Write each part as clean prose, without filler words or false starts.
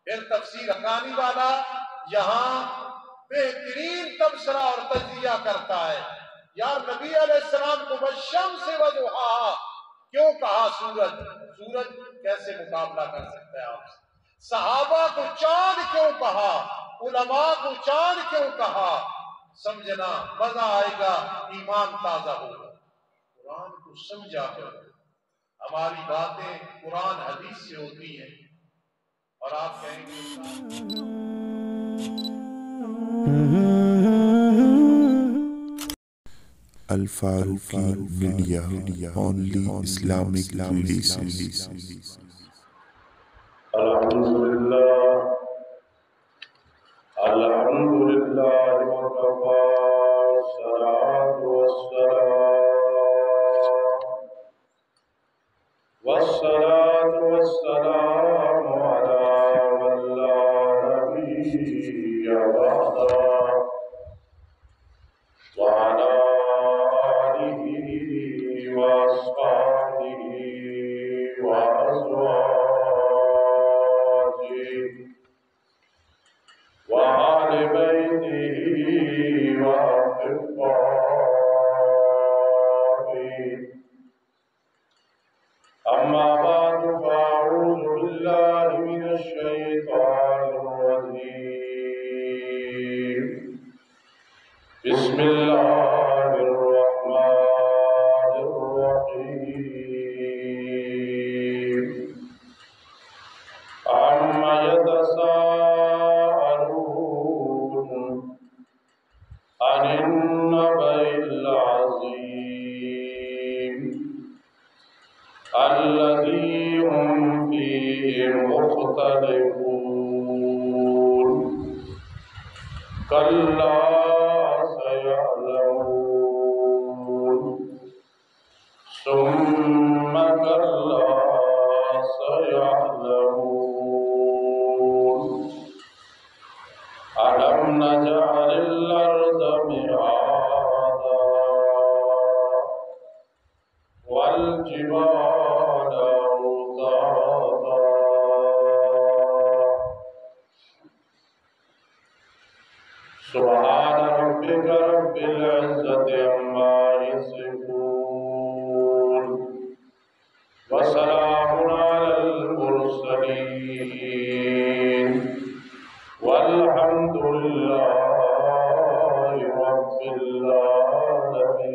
پھر تفسیر حقانی والا یہاں بہترین تبصرہ اور تجزیہ کرتا ہے. یار نبی علیہ السلام کو والشمس وضحاہا کیوں کہا؟ سورج کیسے مقابلہ کر سکتا ہے آپ سے؟ صحابہ کو چاند کیوں کہا؟ علماء کو چاند کیوں کہا؟ سمجھنا مزہ آئے گا، ایمان تازہ ہوگا. قرآن کو سمجھا کر ہماری باتیں قرآن حدیث سے ہوتی ہیں اور آپ کہیں گے Al-Faruqi media, only Islamic relations. الحمدللہ وکفی، والصلاة والسلام علی من لا نبی بعدہ وعلی آلہ واصحابہ وازواجہ وآل بیتہ وأحبائہ. أما بعد فأعوذ بالله من الشيطان الرجيم. بسم الله الرحمن الرحيم. عما يتساءلون عن النبأ العظيم الذي هم فيه مختلفون. كلا سيعلمون ثم كلا سيعلمون. ألم نجعل الأرض مهادا والجبال أوتادا. سبحان ربك رب العزة عما يصفون وسلام على المرسلين والحمد لله رب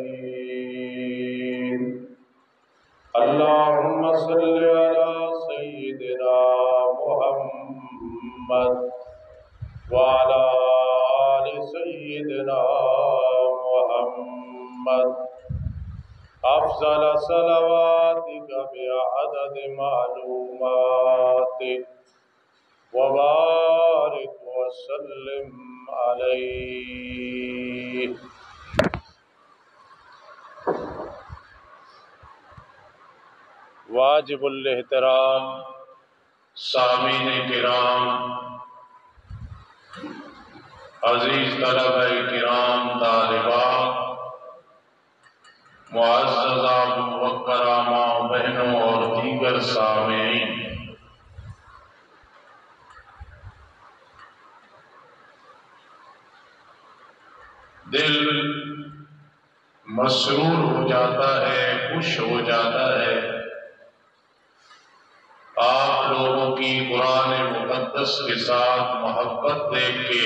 العالمين. اللهم صل على سيدنا محمد وعلى آل سيدنا محمد أفضل صلواتك بعدد معلوماتك وبارك وسلم عليه. واجب الاحترام سامعین کرام، عزیز طلبہ کرام، طالبات، معززہ موقرہ ماں بہنوں اور دیگر سامعین، دل مسرور ہو جاتا ہے، خوش ہو جاتا ہے آپ لوگوں کی قرآن مقدس کے ساتھ محبت دیکھ کے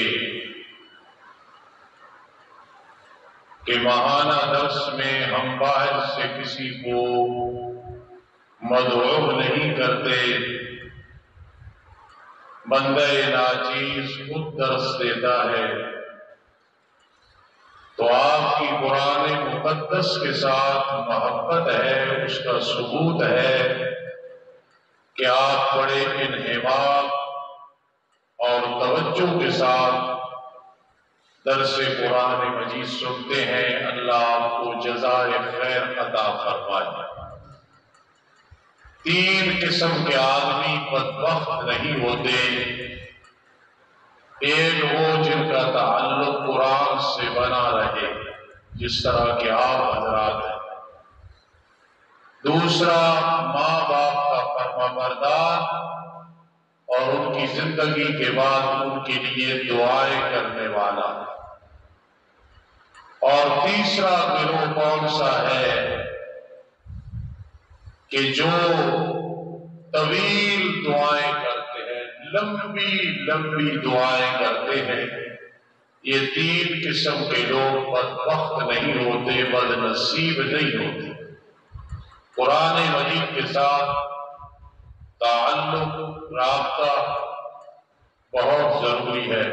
کہ ماہانہ درس میں ہم باہر سے کسی کو مدعو نہیں کرتے، بندہ ناچیز خود درس دیتا ہے. تو آپ کی قرآن مقدس کے ساتھ محبت ہے، اس کا ثبوت ہے کہ آپ بڑے انہمام اور توجہ کے ساتھ درس قرآن مجید سنتے ہیں. اللہ آپ کو جزائے خیر عطا فرمائے. تین قسم کے آدمی بدبخت نہیں ہوتے. ایک وہ جن کا تعلق قرآن سے بنا رہے جس طرح کے آپ حضرات ہیں. دوسرا ماں باپ کا فرمانبردار اور ان کی زندگی کے بعد ان کے لیے دعائیں کرنے والا۔ اور تیسرا گروہ کون سا ہے کہ جو طویل دعائیں کرتے ہیں، لمبی لمبی دعائیں کرتے ہیں۔ یہ تین قسم کے لوگ بدبخت نہیں ہوتے، بد نصیب نہیں ہوتے۔ قرآن مجید کے ساتھ تعلق، رابطہ بہت ضروری ہے۔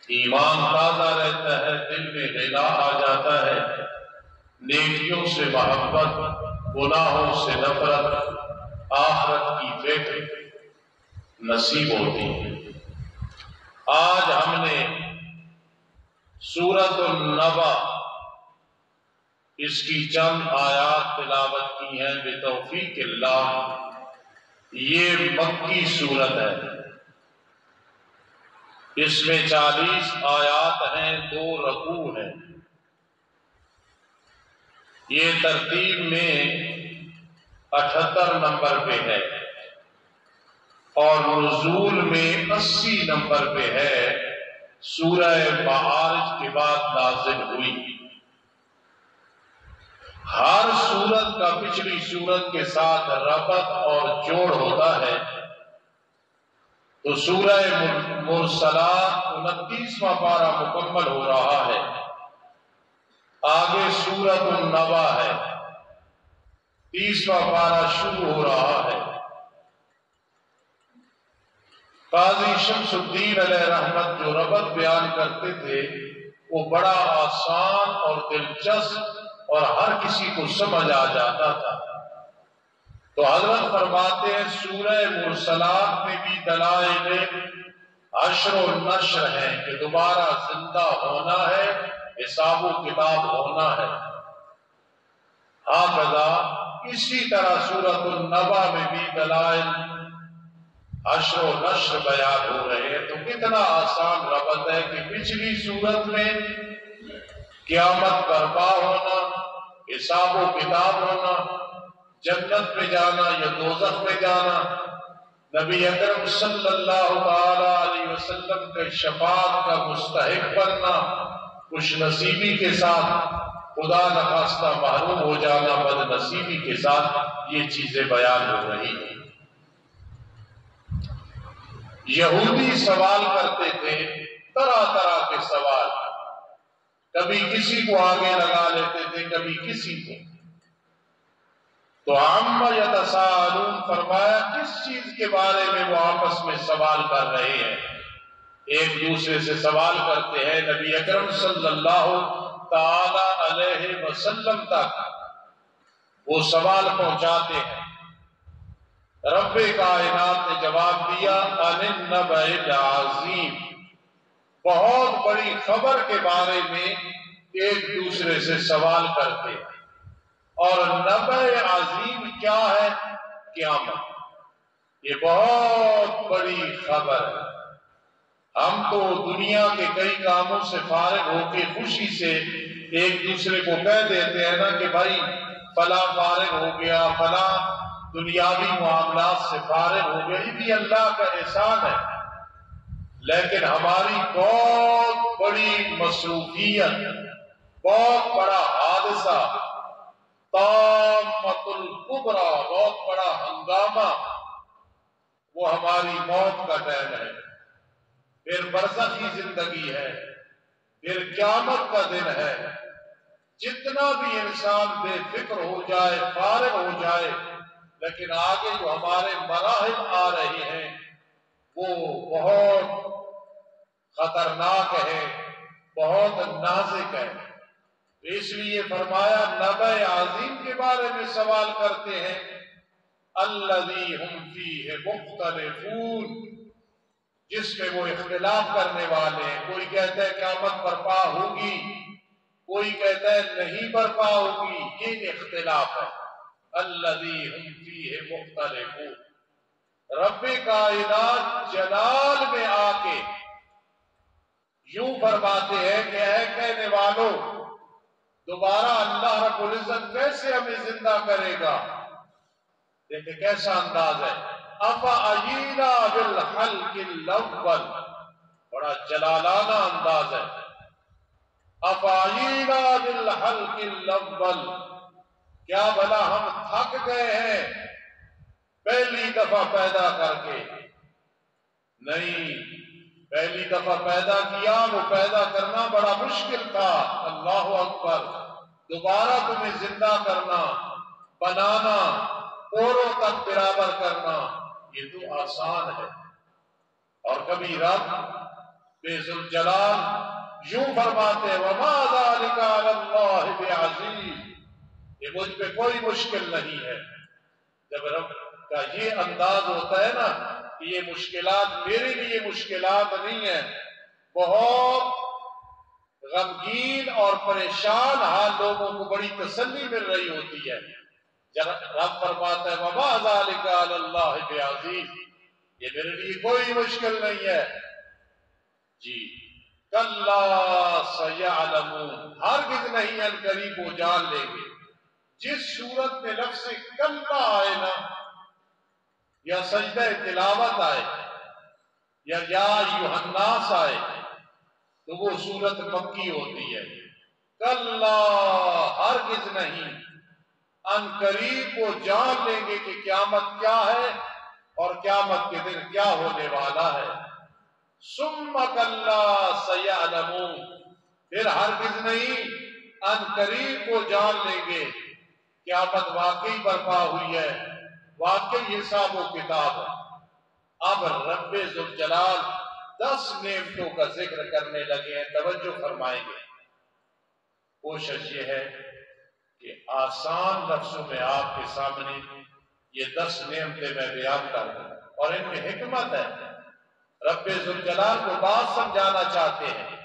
ایمان تازہ رہتا ہے، دل میں غنا آ جاتا ہے، نیکیوں سے محبت، گناہوں سے نفرت، آخرت کی فکر نصیب ہوتی ہے۔ آج ہم نے سورۃ النبأ اس کی چند آیات تلاوت کی ہیں بتوفیق اللہ۔ یہ مکی صورت ہے، اس میں 40 آیات ہیں، 2 رکوع ہیں۔ یہ ترتیب میں 78 نمبر پہ ہے اور نزول میں 80 نمبر پہ ہے۔ سورہ معارج کے بعد نازل ہوئی۔ ہر سورت کا پچھلی سورت کے ساتھ ربط اور جوڑ ہوتا ہے۔ تو سورہ مرسلات 29واں پارہ مکمل ہو رہا ہے، آگے سورۃ النبأ ہے، 30واں پارہ شروع ہو رہا ہے۔ قاضی شمس الدین علیہ رحمت جو ربط بیان کرتے تھے وہ بڑا آسان اور دلچسپ اور ہر کسی کو سمجھ آ جاتا تھا۔ تو حضرت فرماتے ہیں سورہ مرسلات میں بھی دلائل حشر و نشر ہیں کہ دوبارہ زندہ ہونا ہے، حساب و کتاب ہونا ہے۔ ہاکذا اسی طرح سورۃ النبأ میں بھی دلائل حشر و نشر بیان ہو رہے ہیں۔ تو کتنا آسان ربط ہے کہ پچھلی سورت میں قیامت برپا ہونا، حساب و کتاب ہونا، جنت میں جانا یا دوزخ میں جانا، نبی اکرم صلی اللہ تعالی علیہ وسلم کے شفاعت کا مستحق بننا، خوش نصیبی کے ساتھ، خدا نخواستہ محروم ہو جانا بد نصیبی کے ساتھ، یہ چیزیں بیان ہو رہی ہیں۔ یہودی سوال کرتے تھے، طرح طرح کے سوال، کبھی کسی کو آگے لگا لیتے تھے، کبھی کسی کو۔ تو عَمَّ يَتَسَاءَلُونَ فرمایا کس چیز کے بارے میں وہ آپس میں سوال کر رہے ہیں؟ ایک دوسرے سے سوال کرتے ہیں، نبی اکرم صلی اللہ تعالی علیہ وسلم تک وہ سوال پہنچاتے ہیں۔ رب کائنات نے جواب دیا، عَنِ النَّبَإِ الْعَظِيمِ، بہت بڑی خبر کے بارے میں ایک دوسرے سے سوال کرتے ہیں۔ اور نبأ عظیم کیا ہے؟ قیامت۔ یہ بہت بڑی خبر ہے۔ ہم تو دنیا کے کئی کاموں سے فارغ ہو کے خوشی سے ایک دوسرے کو کہہ دیتے ہیں نا کہ بھائی فلاں فارغ ہو گیا، فلاں دنیاوی معاملات سے فارغ ہو گیا، یہ بھی اللہ کا احسان ہے۔ لیکن ہماری بہت بڑی مصروفیت، بہت بڑا حادثہ، طامۃ الکبریٰ، بہت بڑا ہنگامہ، وہ ہماری موت کا ٹائم ہے، پھر برزخی زندگی ہے، پھر قیامت کا دن ہے۔ جتنا بھی انسان بے فکر ہو جائے، فارغ ہو جائے، لیکن آگے جو ہمارے مراحل آ رہے ہیں وہ بہت خطرناک ہے، بہت نازک ہے۔ اس لیے فرمایا نبأ عظیم کے بارے میں سوال کرتے ہیں، الذی ہم فیہ مختلفون، جس میں وہ اختلاف کرنے والے ہیں۔ کوئی کہتا ہے قیامت برپا ہوگی، کوئی کہتا ہے نہیں برپا ہوگی، یہ اختلاف ہے۔ الذی ہم فیہ مختلفون، رب کائنات جلال میں آ کے یوں فرماتے ہیں کہ اے کہنے والوں، دوبارہ اللہ رب العزت کیسے ہمیں زندہ کرے گا؟ دیکھیں کیسا انداز ہے، افعینا بالخلق الاول، بڑا جلالانہ انداز ہے. افعینا بالخلق الاول، کیا بھلا ہم تھک گئے ہیں پہلی دفعہ پیدا کر کے؟ نہیں، پہلی دفعہ پیدا کیا، وہ پیدا کرنا بڑا مشکل تھا. اللہ اکبر. دوبارہ تمہیں زندہ کرنا، بنانا، اوروں تک برابر کرنا، یہ تو آسان ہے. اور کبھی رب بے ذوالجلال یوں فرماتے وما ذلک علی اللہ بعزیز، یہ مجھ پہ کوئی مشکل نہیں ہے. جب رب کا یہ انداز ہوتا ہے نا کہ یہ مشکلات میرے لیے مشکلات نہیں ہیں، بہت غمگین اور پریشان حال لوگوں کو بڑی تسلی مل رہی ہوتی ہے. جب رب فرماتا ہے وما ذلک علی اللہ بعزیز، یہ میرے لیے کوئی مشکل نہیں ہے. جی کلا سیعلمون، ہرگز نہیں، ان قریب وہ جان لیں گے. جس صورت میں لفظ کلا آئے نا، یا سجدہ تلاوت آئے، یا ایھا الناس آئے، تو وہ صورت مکی ہوتی ہے. کلا، ہرگز نہیں، ان قریب وہ جان لیں گے کہ قیامت کیا ہے اور قیامت کے دن کیا ہونے والا ہے. ثم کلا سیعلمون، پھر ہرگز نہیں، ان قریب وہ جان لیں گے قیامت واقعی برپا ہوئی ہے، واقعی حساب و کتاب ہے. اب رب ذوالجلال 10 نعمتوں کا ذکر کرنے لگے ہیں، توجہ فرمائیں گے. کوشش یہ ہے کہ آسان لفظوں میں آپ کے سامنے یہ 10 نعمتیں میں بیان کر دوں، اور ان میں حکمت ہے. رب ذوالجلال کو بات سمجھانا چاہتے ہیں.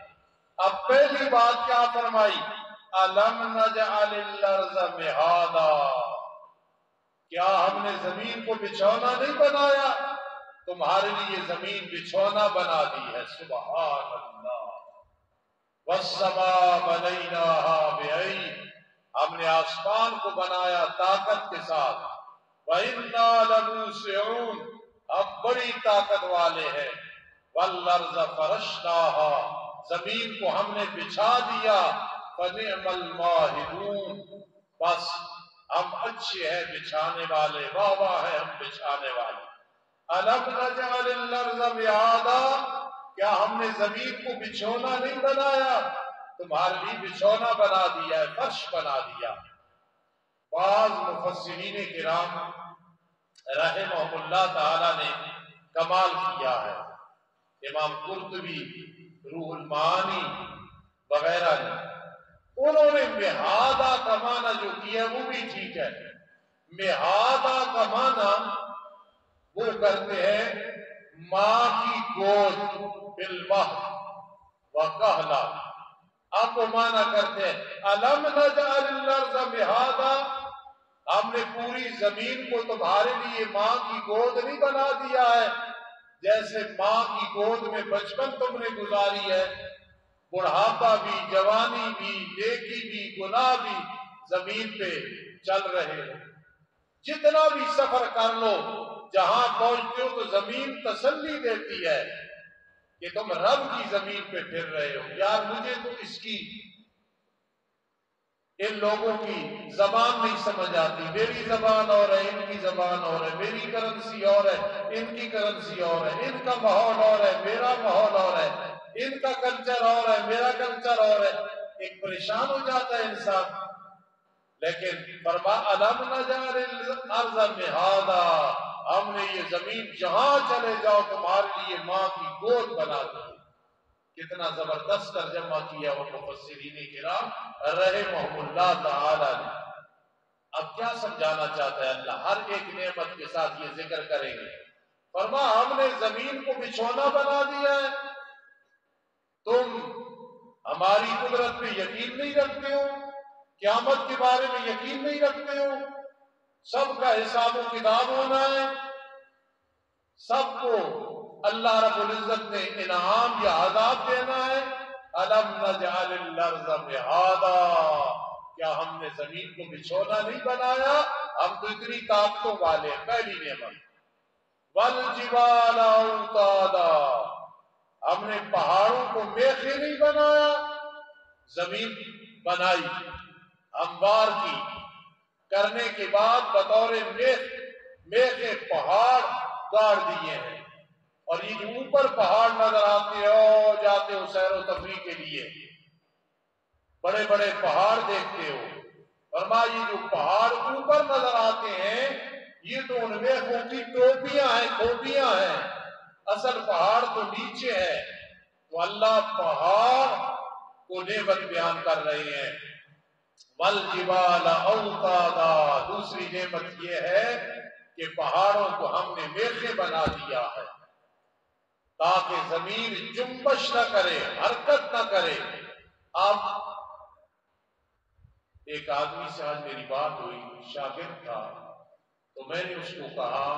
اب پہلی بات کیا فرمائی؟ أَلَمْ نَجْعَلِ الْأَرْضَ مِهَادًا، کیا ہم نے زمین کو بچھونا نہیں بنایا؟ تمہارے لیے زمین بچھونا بنا دی ہے. سبحان اللہ. وَالسَّمَاءَ بَنَيْنَاهَا بِأَيْدٍ، ہم نے آسمان کو بنایا طاقت کے ساتھ. وَإِنَّا لَمُوسِعُونَ، اب بڑی طاقت والے ہیں. وَالْأَرْضَ فَرَشْنَاهَا، زمین کو ہم نے بچھا دیا. فَنِعْمَ الْمَاهِدُونَ، بس ہم اچھے ہیں بچھانے والے، واہ واہ ہے ہم بچھانے والے. أَلَمْ نَجْعَلِ الْأَرْضَ مِهَادًا، کیا ہم نے زمین کو بچھونا نہیں بنایا؟ تمہارے لیے بچھونا بنا دیا ہے، فرش بنا دیا. بعض مفسرین کرام رحمہم اللہ تعالی نے کمال کیا ہے. امام قرطبی، روح المعانی وغیرہ نے، انہوں نے مہادہ کا معنی جو کیا وہ بھی ٹھیک ہے. مہادہ کا معنی وہ کرتے ہیں ماں کی گود، بالمہد وکہلا. اب وہ معنی کرتے ہیں أَلَمْ نَجْعَلِ الْأَرْضَ مِهَادًا، ہم نے پوری زمین کو تمہارے لیے ماں کی گود نہیں بنا دیا ہے؟ جیسے ماں کی گود میں بچپن تم نے گزاری ہے، بڑھاپا بھی، جوانی بھی، نیکی بھی، گناہ بھی زمین پہ چل رہے ہو. جتنا بھی سفر کر لو، جہاں پہنچتے ہو تو زمین تسلی دیتی ہے کہ تم رب کی زمین پہ پھر رہے ہو. یار مجھے تو اس کی، ان لوگوں کی زبان نہیں سمجھ آتی. میری زبان اور ہے، ان کی زبان اور ہے. میری کرنسی اور ہے، ان کی کرنسی اور ہے. ان کا ماحول اور ہے، میرا ماحول اور ہے. ان کا کلچر اور ہے، میرا کلچر اور ہے. ایک پریشان ہو جاتا ہے انسان. لیکن فرما أَلَمْ نَجْعَلِ الْأَرْضَ مِهَادًا، ہم نے یہ زمین جہاں چلے جاؤ تمہارے لیے ماں کی گود بنا دی. کتنا زبردست ترجمہ کیا وہ مفسرین کرام رحمہم اللہ تعالی نے. اب کیا سمجھانا چاہتا ہے اللہ؟ ہر ایک نعمت کے ساتھ یہ ذکر کریں گے. فرما ہم نے زمین کو بچھونا بنا دیا ہے. تم ہماری قدرت پہ یقین نہیں رکھتے ہو، قیامت کے بارے میں یقین نہیں رکھتے ہو. سب کا حساب و کتاب ہونا ہے، سب کو اللہ رب العزت نے انعام یا عذاب دینا ہے. أَلَمْ نَجْعَلِ الْأَرْضَ مِهَادًا، کیا ہم نے زمین کو بچھونا نہیں بنایا؟ ہم تو اتنی طاقتوں والے ہیں. پہلی نعمت. والجبال اوتادا، ہم نے پہاڑوں کو میخیں نہیں بنایا، زمین بنائی ہموار کی، کرنے کے بعد بطور میخ پہاڑ گاڑ دیے ہیں، اور یہ جو اوپر پہاڑ نظر آتے ہو جاتے ہو سیر و تفریح کے لیے، بڑے بڑے پہاڑ دیکھتے ہو، فرمایا یہ جو پہاڑ اوپر نظر آتے ہیں یہ تو ان میخوں کی ٹوپیاں ہیں، کھوپیاں ہیں، اصل پہاڑ تو نیچے ہے۔ تو اللہ پہاڑ کو نعمت بیان کر رہے ہیں۔ والجبال اوتادا، دوسری نعمت یہ ہے کہ پہاڑوں کو ہم نے میخیں بنا دیا ہے تاکہ زمین جنبش نہ کرے، حرکت نہ کرے۔ اب ایک آدمی سے آج میری بات ہوئی، شاگرد تھا، تو میں نے اس کو کہا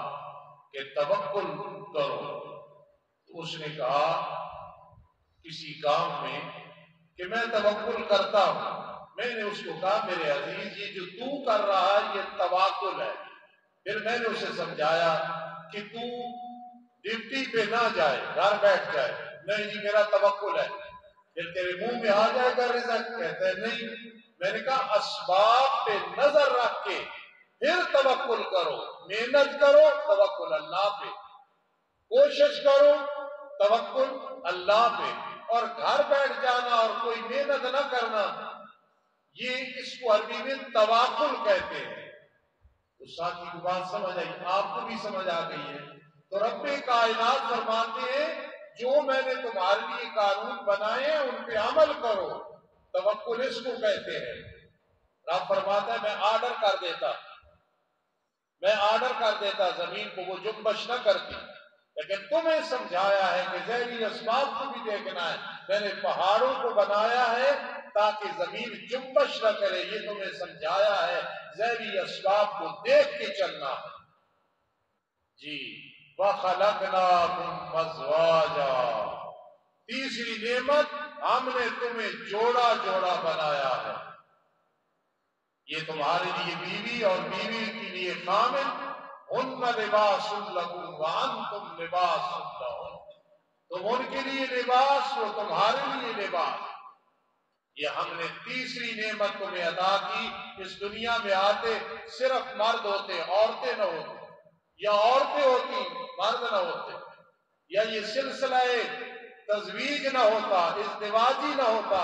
کہ توکل کرو، تو اس نے کہا کسی کام میں کہ میں توکل کرتا ہوں۔ میں نے اس کو کہا میرے عزیز یہ جو تو کر رہا ہے یہ توکل ہے۔ پھر میں نے اسے سمجھایا کہ تو ڈیوٹی پہ نہ جائے، گھر بیٹھ جائے۔ نہیں جی میرا توکل ہے۔ پھر تیرے منہ میں آ جائے گا رزق، کہتا ہے نہیں۔ میں نے کہا اسباب پہ نظر رکھ کے پھر توکل کرو، محنت کرو، توکل اللہ پہ، کوشش کرو، توکل اللہ پہ، اور گھر بیٹھ جانا اور کوئی محنت نہ کرنا، یہ اس کو عربی میں تواکل کہتے ہیں۔ تو ساتھی کو بات سمجھ آئی، آپ کو بھی سمجھ آ گئی ہے۔ تو رب کائنات فرماتے ہیں جو میں نے تمہارے لیے قانون بنائے ہیں ان پہ عمل کرو، توکل اس کو کہتے ہیں۔ رب فرماتا ہے میں آرڈر کر دیتا زمین کو، وہ جنبش نہ کرتی، لیکن تمہیں سمجھایا ہے کہ ذیلی اسباب کو بھی دیکھنا ہے۔ میں نے پہاڑوں کو بنایا ہے تاکہ زمین جنبش نہ کرے، یہ تمہیں سمجھایا ہے، ذیلی اسباب کو دیکھ کے چلنا ہے۔ جی وَخَلَقْنَاكُمْ أَزْوَاجًا، تیسری نعمت ہم نے تمہیں جوڑا جوڑا بنایا ہے۔ یہ تمہارے لیے بیوی اور بیوی کے لیے خامن، ہن لباس لکم وانتم لباس لہن، تم ان کے لیے لباس، وہ تمہارے لیے لباس۔ یہ ہم نے تیسری نعمت تمہیں عطا کی۔ اس دنیا میں آتے صرف مرد ہوتے، عورتیں نہ ہوتی، یا عورتیں ہوتی مرد نہ ہوتے، یا یہ سلسلہ تزویج نہ ہوتا، ازدواجی نہ ہوتا،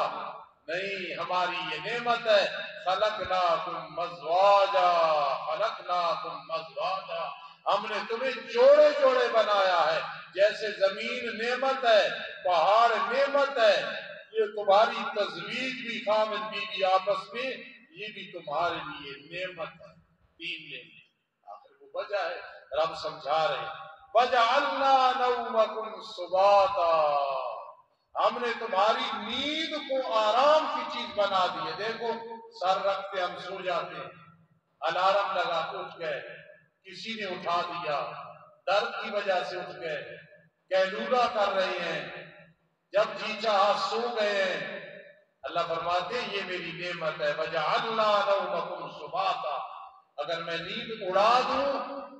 نہیں، ہماری یہ نعمت ہے۔ خلقناکم ازواجا، خلقناکم ازواجا، ہم نے تمہیں جوڑے جوڑے بنایا ہے۔ جیسے زمین نعمت ہے، پہاڑ نعمت ہے، یہ تمہاری تزویج بھی خامن بیوی آپس میں، یہ بھی تمہارے لیے نعمت ہے۔ تین نعمت، آخر وہ وجہ ہے، رب سمجھا رہے وَجَعَلْنَا نَوْمَكُمْ سُبَاتًا، ہم نے تمہاری نیند کو آرام کی چیز بنا دی ہے۔ دیکھو سر رکھتے ہم سو جاتے ہیں، الارم لگا اٹھ گئے، کسی نے اٹھا دیا، درد کی وجہ سے اٹھ گئے، قیلولہ کر رہے ہیں، جب جی چاہا سو گئے ہیں۔ اللہ فرماتے ہیں یہ میری نعمت ہے، وَجَعَلْنَا نَوْمَكُمْ سُبَاتًا۔ اگر میں نیند اڑا دوں،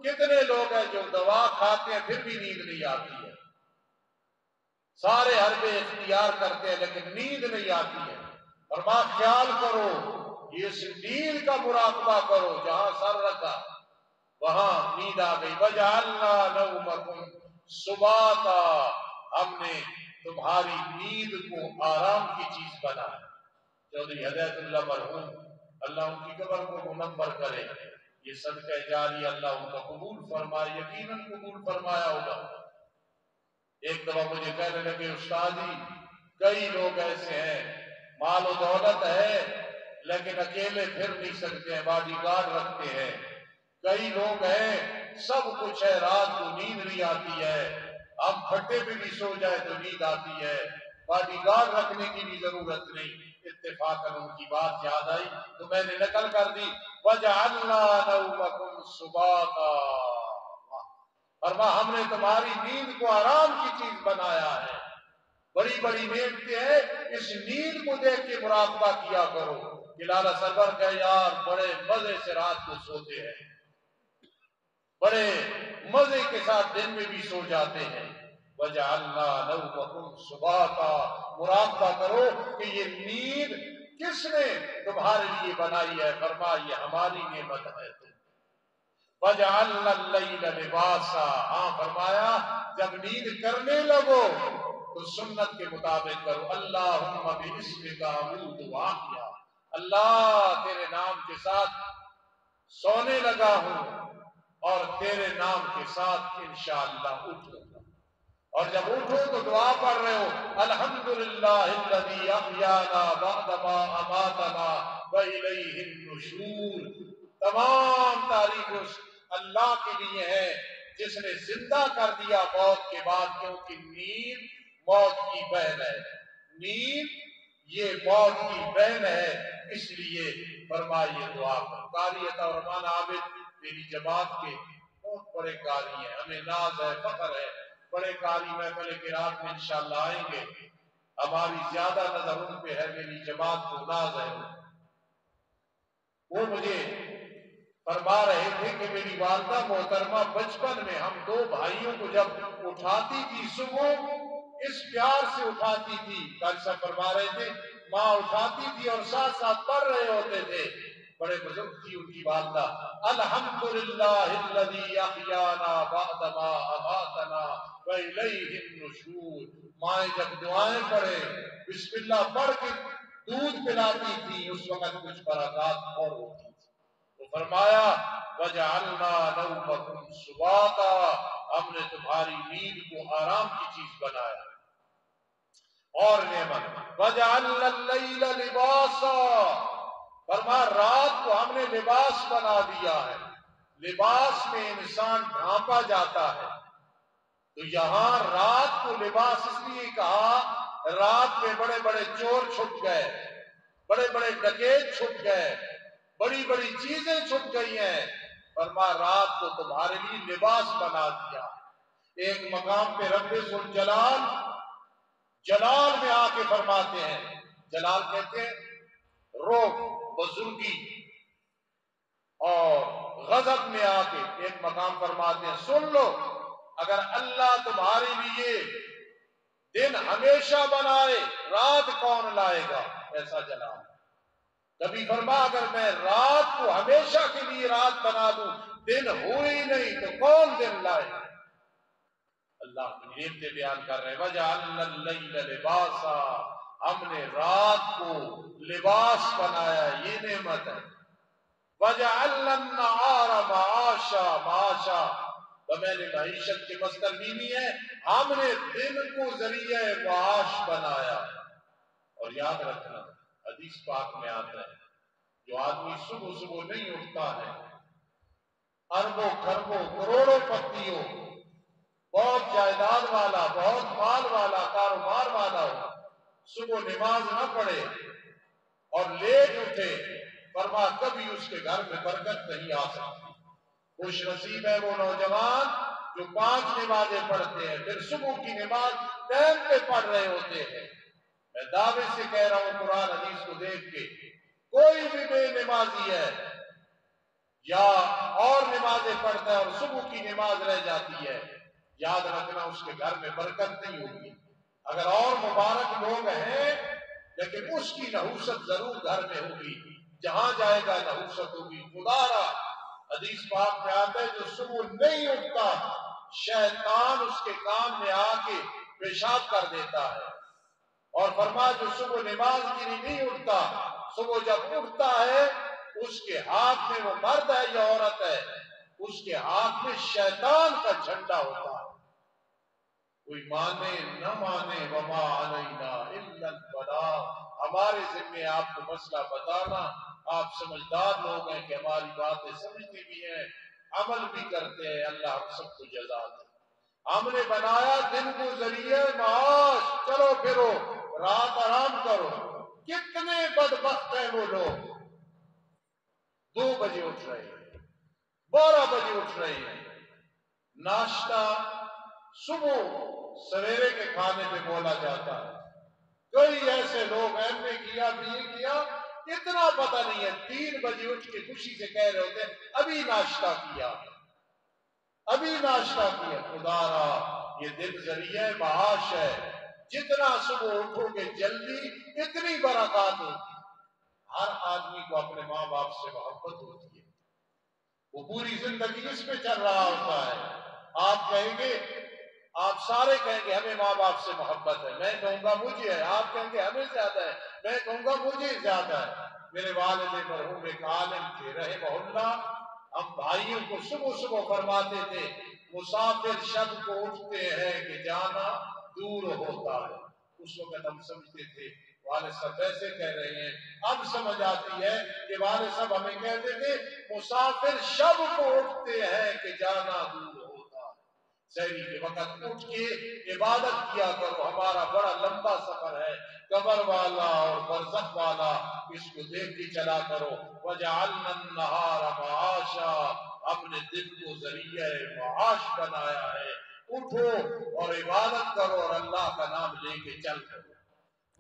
کتنے لوگ ہیں جو دوا کھاتے ہیں پھر بھی نیند نہیں آتی ہے، سارے حربے اختیار کرتے ہیں لیکن نیند نہیں آتی ہے۔ اور ماں خیال کرو، اس نیند کا مراقبہ کرو، جہاں سر رکھا وہاں نیند آ گئی۔ وَجَعَلْنَا نَوْمَكُمْ سُبَاتًا، ہم نے تمہاری نیند کو آرام کی چیز بنایا۔ چودھری ہدایت اللہ مرحوم، اللہ ان کی قبر کو منور کرے، یہ صدقہ جاریہ اللہ ان کا قبول فرمائے، یقیناً قبول فرمایا ہوگا۔ ایک دفعہ مجھے کہنے لگے استاد جی کئی لوگ ایسے ہیں، مال و دولت ہے لیکن اکیلے پھر نہیں سکتے ہیں، باڈی گارڈ رکھتے ہیں۔ کئی لوگ ہیں سب کچھ ہے، رات کو نیند نہیں آتی ہے، ہم پھٹے پہ بھی سو جائے تو نیند آتی ہے، باڈی گارڈ رکھنے کی بھی ضرورت نہیں۔ اتفاقاً ان کی بات یاد آئی تو میں نے نقل کر دی، وَجَعَلْنَا نَوْمَكُمْ سُبَاتًا، فرما ہم نے تمہاری نیند کو آرام کی چیز بنایا ہے۔ بڑی بڑی نعمتیں ہیں، اس نیند کو دیکھ کے مراقبہ کیا کرو کہ لالا سرور کہ یار بڑے مزے سے رات کو سوتے ہیں، بڑے مزے کے ساتھ دن میں بھی سو جاتے ہیں۔ وَجَعَلْنَا نَوْمَكُمْ سُبَاتًا، مراقبہ کرو کہ یہ نیند کس نے تمہارے لیے بنائی ہے؟ فرمایا یہ ہماری نعمت ہے۔ وَجَعَلْنَا اللَّيْلَ لِبَاسًا، ہاں فرمایا جب نیند کرنے لگو تو سنت کے مطابق کرو۔ اللہم بِاسْمِکَ أَمُوتُ وَأَحْیَا، اللہ تیرے نام کے ساتھ سونے لگا ہوں اور تیرے نام کے ساتھ انشاءاللہ اٹھوں گا۔ اور جب اٹھو تو دعا پڑھ رہے ہو الحمدللہ الذی احیانا بعدما اماتنا وإلیہ النشور، تمام تعریف اس اللہ کے لیے ہے جس نے زندہ کر دیا موت کے بعد، کیونکہ نیند موت کی بہن ہے، نیند یہ موت کی بہن ہے، اس لیے فرمائیے دعا کر۔ قاری عطا الرحمن عابد میری جماعت کے بہت بڑے قاری ہیں، ہمیں ناز ہے، فخر ہے، بڑے قاری محفل قرات میں انشاءاللہ آئیں گے، ہماری زیادہ نظر ان پہ ہے، میری جماعت کو ناز ہے۔ وہ مجھے فرما رہے تھے کہ میری والدہ محترمہ بچپن میں ہم دو بھائیوں کو جب اٹھاتی تھی صبح اس پیار سے اٹھاتی تھی، قاری فرما رہے تھے ماں اٹھاتی تھی اور ساتھ ساتھ پڑھ رہے ہوتے تھے، بڑے بزرگ تھی ان کی والدہ، الحمدللہ الذی احیانا بعدما اماتنا وإلیہ النشور۔ مائیں جب دعائیں پڑھے بسم اللہ پڑھ کے دودھ پلاتی تھی اس وقت کچھ برکات اور ہوتی تھی۔ تو فرمایا وَجَعَلْنَا نَوْمَكُمْ سُبَاتًا، ہم نے تمہاری نیند کو آرام کی چیز بنایا۔ اور نعمت وَجَعَلْنَا اللَّيْلَ لِبَاسًا، فرمایا رات کو ہم نے لباس بنا دیا ہے۔ لباس میں انسان ڈھانپا جاتا ہے، تو یہاں رات کو لباس اس لیے کہا، رات میں بڑے بڑے چور چھپ گئے، بڑے بڑے ڈکیت چھپ گئے، بڑی بڑی چیزیں چھپ گئی ہیں، فرمایا رات کو تمہارے لیے لباس بنا دیا۔ ایک مقام پہ رب ذوالجلال جلال میں آ کے فرماتے ہیں، جلال کہتے ہیں روب، بزرگی، اور غضب میں آ کے ایک مقام فرماتے ہیں سن لو، اگر اللہ تمہارے لیے دن ہمیشہ بنائے رات کون لائے گا؟ ایسا جلال۔ کبھی فرما اگر میں رات کو ہمیشہ کے لیے رات بنا دوں، دن ہوئی نہیں تو کون دن لائے گا؟ اللہ کی نعمتیں بیان کر رہے ہیں وَجَعَلْنَا اللَّيْلَ لِبَاسًا، ہم نے رات کو لباس بنایا، یہ نعمت ہے۔ وَجَعَلْنَا النَّهَارَ مَعَاشًا، معاشا میں نے معیشت کے مصدر بھی ہے، ہم نے دن کو ذریعہ معاش بنایا۔ اور یاد رکھنا حدیث پاک میں آتا ہے جو آدمی صبح صبح نہیں اٹھتا ہے، اربوں خربوں کروڑوں پتیوں، بہت جائیداد والا، بہت مال والا، کاروبار والا ہو، صبح نماز نہ پڑھے اور لیٹ اٹھے، فرما کبھی اس کے گھر میں برکت نہیں آ سکتی۔ خوش نصیب ہے وہ نوجوان جو 5 نمازیں پڑھتے ہیں، پھر صبح کی نماز ٹائم پہ پڑھ رہے ہوتے ہیں۔ میں دعوے سے کہہ رہا ہوں قرآن حدیث کو دیکھ کے، کوئی بھی بے نمازی ہے یا اور نمازیں پڑھتا ہے اور صبح کی نماز رہ جاتی ہے، یاد رکھنا اس کے گھر میں برکت نہیں ہوگی۔ اگر اور مبارک لوگ ہیں لیکن اس کی نحوست ضرور گھر میں ہوگی، جہاں جائے گا نحوست ہوگی۔ خدا را حدیث پاک میں آتا ہے جو صبح نہیں اٹھتا شیطان اس کے کان میں آ کے پیشاب کر دیتا ہے، اور فرما جو صبح نماز کے لیے نہیں اٹھتا، صبح جب اٹھتا ہے اس کے ہاتھ میں، وہ مرد ہے یا عورت ہے، اس کے ہاتھ میں شیطان کا جھنڈا ہوتا ہے۔ کوئی مانے نہ مانے وما علینا الا البلاغ، ہمارے ذمہ آپ کو مسئلہ بتانا، آپ سمجھدار لوگ ہیں کہ ہماری باتیں سمجھتے بھی ہیں، عمل بھی کرتے ہیں، اللہ ہم سب کو جزا دے۔ ہم نے بنایا دن کو ذریعہ معاش، چلو پھرو رات آرام کرو۔ کتنے بدبخت ہیں وہ لوگ 2 بجے اٹھ رہے ہیں، 12 بجے اٹھ رہے ہیں، ناشتہ صبح سویرے کے کھانے پہ بولا جاتا ہے۔ کئی ایسے لوگ ہیں نے کیا بھی یہ کیا، اتنا پتہ نہیں ہے، 3 بجے اٹھ کے خوشی سے کہہ رہے ہوتے ہیں ابھی ناشتہ کیا۔ ابھی ناشتہ کیا، خدا را یہ دن ذریعہ معاش ہے، جتنا صبح اٹھو گے جلدی اتنی برکات ہوتی۔ ہر آدمی کو اپنے ماں باپ سے محبت ہوتی ہے، وہ پوری زندگی اس پہ چل رہا ہوتا ہے۔ آپ کہیں گے، آپ سارے کہیں گے ہمیں ماں باپ سے محبت ہے، میں کہوں گا مجھے ہے، آپ کہیں گے ہمیں زیادہ ہے، میں کہوں گا مجھے زیادہ ہے۔ میرے والد مرحوم ایک عالم تھے رحمہ اللہ، ہم بھائیوں کو صبح صبح فرماتے تھے مسافر شب کو اٹھتے ہیں کہ جانا دور ہوتا ہے۔ اس وقت ہم سمجھتے تھے والد صاحب ایسے کہہ رہے ہیں، اب سمجھ آتی ہے کہ والد صاحب ہمیں کہتے تھے مسافر شب کو اٹھتے ہیں کہ جانا دور ہوتا ہے۔ سحری کے وقت اٹھ کے عبادت کیا کرو، ہمارا بڑا لمبا سفر ہے، قبر والا اور برزخ والا، اس کو دیکھ کے چلا کرو۔ وَجَعَلْنَا النَّهَارَ مَعَاشًا، اپنے دن کو ذریعہ معاش بنایا ہے۔ اٹھو اور عبادت کرو اور اللہ کا نام لے کے چل کرو۔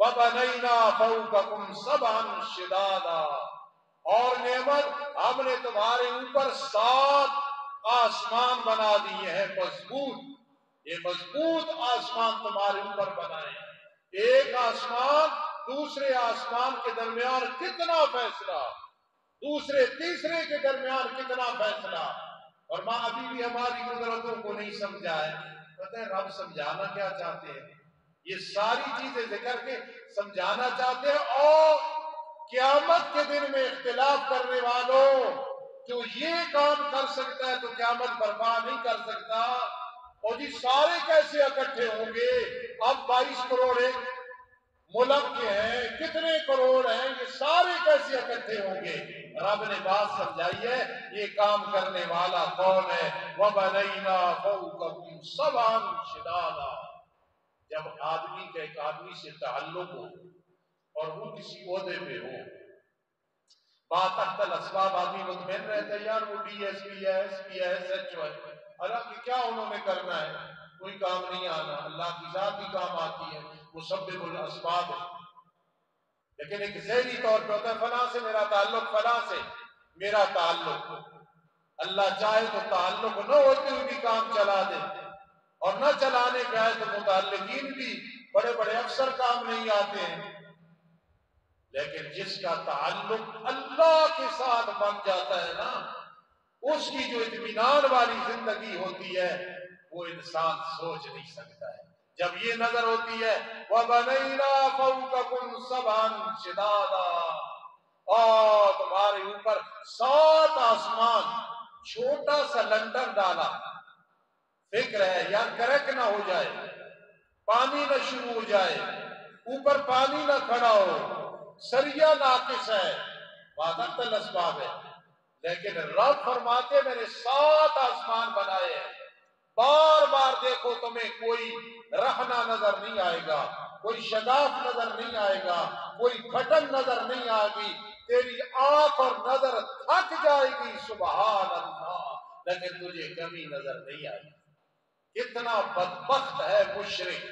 وَبَنَيْنَا فَوْقَكُمْ سَبْعًا شِدَادًا، اور نعمت ہم نے تمہارے اوپر 7 آسمان بنا دیے ہیں مضبوط۔ یہ مضبوط آسمان تمہارے اوپر بنائے ہیں۔ ایک آسمان دوسرے آسمان کے درمیان کتنا فاصلہ، دوسرے تیسرے کے درمیان کتنا فاصلہ، اور ماں ابھی بھی ہماری قدرتوں کو نہیں سمجھا ہے۔ پتہ ہے رب سمجھانا کیا چاہتے ہیں؟ یہ ساری چیزیں ذکر کے سمجھانا چاہتے ہیں، اور قیامت کے دن میں اختلاف کرنے والوں، جو یہ کام کر سکتا ہے تو قیامت برپا نہیں کر سکتا، اور جی سارے کیسے اکٹھے ہوں گے؟ اب 22 کروڑ ایک ملک کے ہیں، کتنے کروڑ ہیں، یہ سارے کیسے اکٹھے ہوں گے؟ رب نے بات سمجھائی ہے، یہ کام کرنے والا کون ہے؟ وَبَنَيْنَا فَوْقَكُمْ سَبْعًا شِدَادًا۔ جب آدمی کا ایک آدمی سے تعلق ہو اور وہ کسی عہدے پہ ہو، تحت الاسباب آدمی مطمئن رہتا ہے، یار وہ ڈی ایس پی ہے، ایس پی ہے، ایس ایچ او ہے، حالانکہ کیا انہوں نے کرنا ہے؟ کوئی کام نہیں آنا، اللہ کی ذات ہی کام آتی ہے، مسبب الاسباب ہے۔ لیکن ایک ذہنی طور پہ ہوتا ہے فلاں سے میرا تعلق، فلاں سے میرا تعلق، اللہ چاہے تو تعلق نہ ہوتے ہوئے بھی کام چلا دے، اور نہ چلانے پہ آئے تو متعلقین بھی بڑے بڑے افسر کام نہیں آتے ہیں۔ لیکن جس کا تعلق اللہ کے ساتھ بن جاتا ہے نا، اس کی جو اطمینان والی زندگی ہوتی ہے وہ انسان سوچ نہیں سکتا ہے۔ جب یہ نظر ہوتی ہے وَبَنَيْنَا فَوْقَكُمْ سَبْعًا شِدَادًا، اور تمہارے اوپر 7 آسمان، چھوٹا سا لنٹر ڈالا، فکر ہے یار کریک نہ ہو جائے، پانی نہ شروع ہو جائے، اوپر پانی نہ کھڑا ہو، سریہ ناقص ہے، وعدت الاسباب ہے، لیکن رب فرماتے میں نے 7 آسمان بنائے ہیں۔ بار بار دیکھو تمہیں کوئی رہنا نظر نہیں آئے گا، کوئی شگاف نظر نہیں آئے گا، کوئی بٹن نظر نہیں آئے گی، تیری آنکھ اور نظر تھک جائے گی، سبحان اللہ، لیکن تجھے کمی نظر نہیں آئے گی۔ کتنا بدبخت ہے مشرک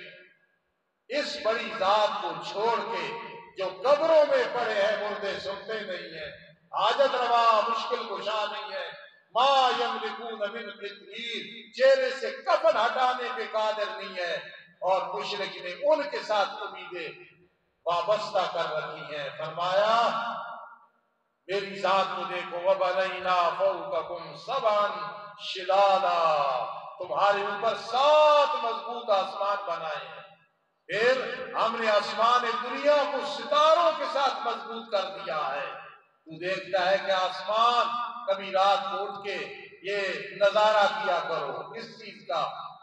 اس بڑی ذات کو چھوڑ کے جو قبروں میں پڑے ہیں، مردے سنتے نہیں ہیں، حاجت روا مشکل کشا نہیں ہے، ما یملکون من قطمیر، چہرے سے کفن ہٹانے پہ قادر نہیں ہے، اور مشرک نے ان کے ساتھ امیدیں وابستہ کر رکھی ہیں۔ فرمایا میری ذات کو دیکھو، وَبَنَيْنَا فَوْقَكُمْ سَبْعًا شِدَادًا، تمہارے اوپر 7 مضبوط آسمان بنائے ہیں۔ پھر ہم نے آسمان دنیا کو ستاروں کے ساتھ مضبوط کر دیا ہے۔ تو دیکھتا ہے کہ آسمان، کبھی رات کو اٹھ کے یہ نظارہ کیا کرو، اس چیز کا